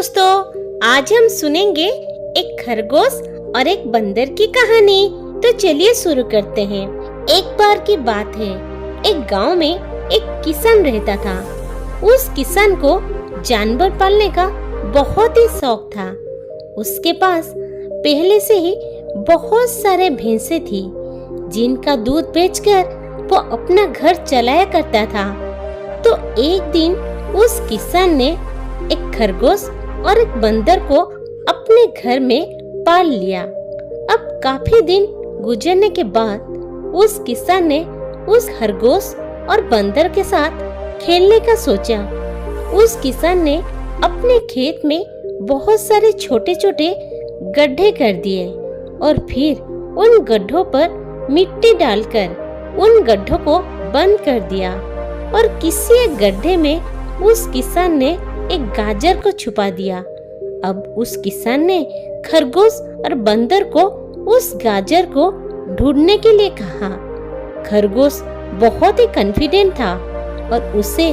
दोस्तों, आज हम सुनेंगे एक खरगोश और एक बंदर की कहानी। तो चलिए शुरू करते हैं। एक बार की बात है, एक गांव में एक किसान रहता था। उस किसान को जानवर पालने का बहुत ही शौक था। उसके पास पहले से ही बहुत सारे भैंसे थी, जिनका दूध बेचकर वो अपना घर चलाया करता था। तो एक दिन उस किसान ने एक खरगोश और एक बंदर को अपने घर में पाल लिया। अब काफी दिन गुजरने के बाद उस किसान ने उस खरगोश और बंदर के साथ खेलने का सोचा। उस किसान ने अपने खेत में बहुत सारे छोटे छोटे गड्ढे कर दिए और फिर उन गड्ढों पर मिट्टी डालकर उन गड्ढों को बंद कर दिया। और किसी एक गड्ढे में उस किसान ने एक गाजर को छुपा दिया। अब उस किसान ने खरगोश और बंदर को उस गाजर को ढूंढने के लिए कहा। खरगोश बहुत ही कॉन्फिडेंट था और उसे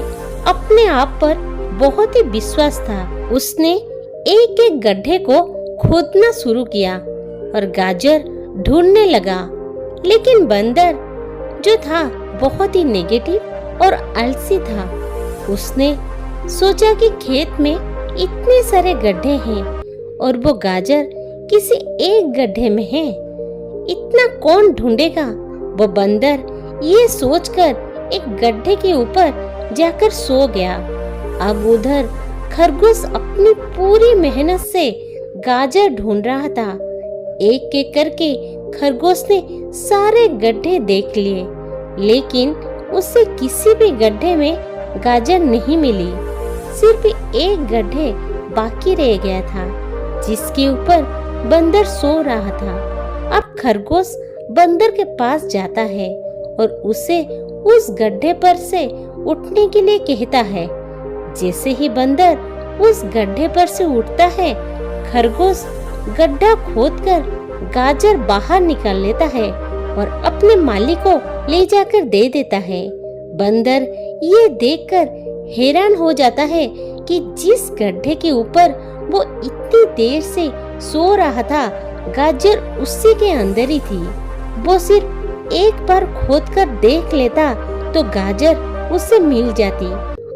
अपने आप पर बहुत ही विश्वास था। उसने एक एक गड्ढे को खोदना शुरू किया और गाजर ढूंढने लगा। लेकिन बंदर जो था बहुत ही नेगेटिव और आलसी था। उसने सोचा कि खेत में इतने सारे गड्ढे हैं और वो गाजर किसी एक गड्ढे में है, इतना कौन ढूंढेगा। वो बंदर ये सोचकर एक गड्ढे के ऊपर जाकर सो गया। अब उधर खरगोश अपनी पूरी मेहनत से गाजर ढूंढ रहा था। एक एक करके खरगोश ने सारे गड्ढे देख लिए, लेकिन उसे किसी भी गड्ढे में गाजर नहीं मिली। सिर्फ एक गड्ढे बाकी रह गया था, जिसके ऊपर बंदर सो रहा था। अब खरगोश बंदर के पास जाता है और उसे उस गड्ढे पर से उठने के लिए कहता है। जैसे ही बंदर उस गड्ढे पर से उठता है, खरगोश गड्ढा खोदकर गाजर बाहर निकाल लेता है और अपने मालिक को ले जाकर दे देता है। बंदर ये देखकर हैरान हो जाता है कि जिस गड्ढे के ऊपर वो इतनी देर से सो रहा था, गाजर उसी के अंदर ही थी। वो सिर्फ एक बार खोदकर देख लेता तो गाजर उससे मिल जाती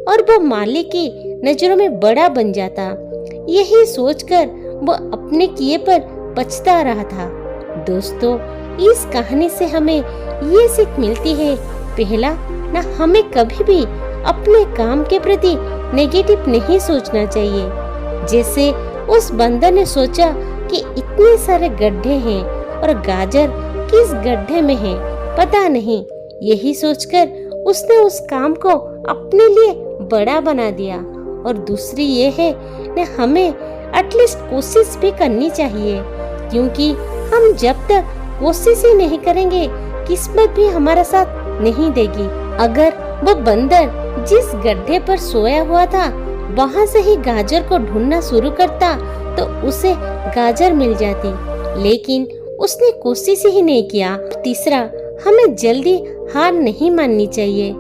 और वो मालिक की नजरों में बड़ा बन जाता। यही सोचकर वो अपने किए पर पछता रहा था। दोस्तों, इस कहानी से हमें ये सीख मिलती है, पहला ना हमें कभी भी अपने काम के प्रति नेगेटिव नहीं सोचना चाहिए। जैसे उस बंदर ने सोचा कि इतने सारे गड्ढे हैं और गाजर किस गड्ढे में है पता नहीं। यही सोचकर उसने उस काम को अपने लिए बड़ा बना दिया। और दूसरी ये है कि हमें एटलीस्ट कोशिश भी करनी चाहिए, क्योंकि हम जब तक कोशिश ही नहीं करेंगे, किस्मत भी हमारा साथ नहीं देगी। अगर वो बंदर जिस गड्ढे पर सोया हुआ था वहां से ही गाजर को ढूंढना शुरू करता तो उसे गाजर मिल जाती, लेकिन उसने कोशिश ही नहीं किया। तीसरा, हमें जल्दी हार नहीं माननी चाहिए।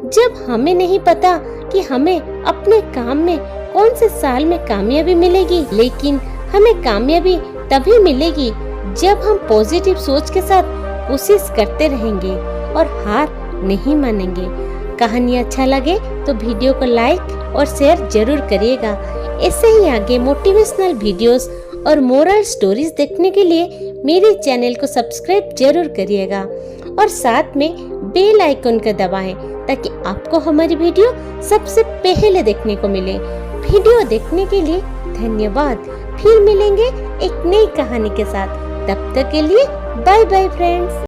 जब हमें नहीं पता कि हमें अपने काम में कौन से साल में कामयाबी मिलेगी, लेकिन हमें कामयाबी तभी मिलेगी जब हम पॉजिटिव सोच के साथ कोशिश करते रहेंगे और हार नहीं मानेंगे। कहानी अच्छा लगे तो वीडियो को लाइक और शेयर जरूर करिएगा। ऐसे ही आगे मोटिवेशनल वीडियोस और मोरल स्टोरीज देखने के लिए मेरे चैनल को सब्सक्राइब जरूर करिएगा और साथ में बेल आइकन को दबाएं, ताकि आपको हमारी वीडियो सबसे पहले देखने को मिले। वीडियो देखने के लिए धन्यवाद। फिर मिलेंगे एक नई कहानी के साथ। तब तक के लिए बाय बाय फ्रेंड्स।